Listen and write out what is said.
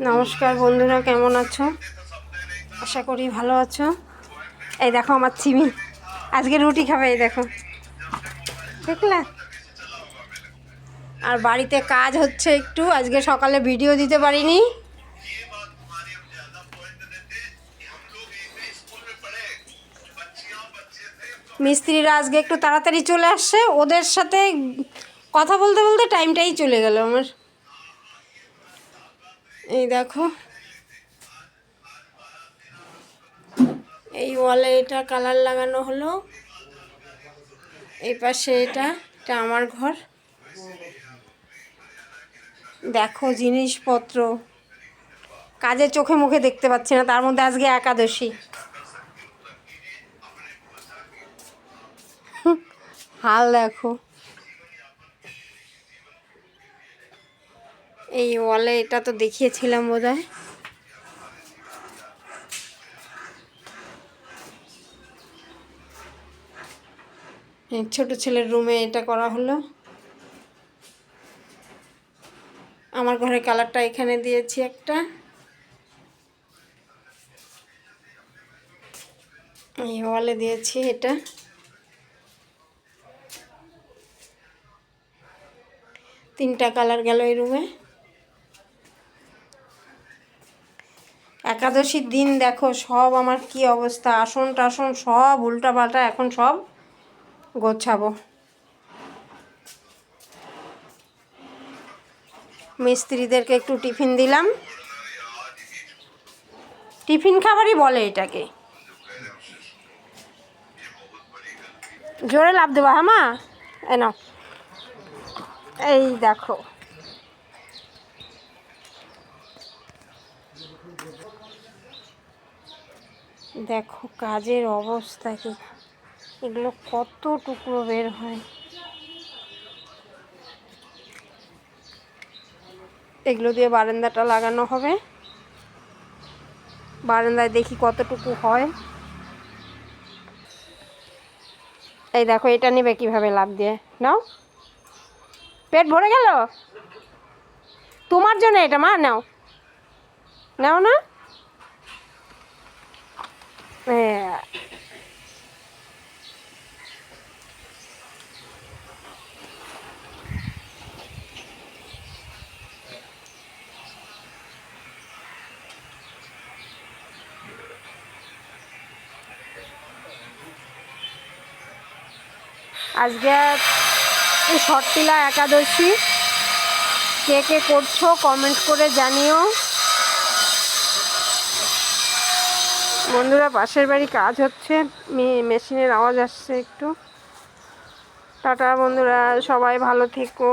নমস্কার বন্ধুরা, কেমন আছো? আশা করি ভালো আছো। এই দেখো আমার চিমি আজকে রুটি খাবে, এই দেখো, দেখলা? আর বাড়িতে কাজ হচ্ছে একটু, আজকে সকালে ভিডিও দিতে পারিনি। মিস্ত্রিরা আজকে একটু তাড়াতাড়ি চলে আসছে, ওদের সাথে কথা বলতে বলতে টাইমটাই চলে গেল আমার। এই দেখো, এই ওয়ালে এটা কালার লাগানো হলো, এই পাশে এটা আমার ঘর। দেখো জিনিসপত্র, কাজে চোখে মুখে দেখতে পাচ্ছি না, তার মধ্যে আজকে একাদশী। হাল দেখো, এই ওয়ালে এটা তো দেখিয়েছিলাম বোধহয়। ছোট ছেলের রুমে এটা করা হলো। আমার ঘরের কালারটা এখানে দিয়েছি একটা। এই ওয়ালে দিয়েছি এটা। তিনটা কালার গেল এই রুমে। একাদশীর দিন দেখো সব আমার কি অবস্থা, আসন টাসন সব উল্টা পাল্টা, এখন সব গোছাবো। মিস্ত্রিদেরকে একটু টিফিন দিলাম, টিফিন খাবারই বলে এটাকে। জোরে লাভ দেবা? হ্যাঁ মা, নাও। এই দেখো, দেখো কাজের অবস্থা কি, এগুলো কত টুকরো বের হয়। এগুলো দিয়ে বারান্দাটা লাগানো হবে, বারান্দায় দেখি কতটুকু হয়। এই দেখো, এটা নেবে কিভাবে লাভ দিয়ে, নাও। পেট ভরে গেল তোমার জন্য এটা, মা নাও, নাও না। আজকে শর্তিলা একাদশী, কে কে করছো কমেন্ট করে জানিও বন্ধুরা। পাশের বাড়ি কাজ হচ্ছে, মেশিনের আওয়াজ আসছে একটু। টাটা বন্ধুরা, সবাই ভালো থেকো।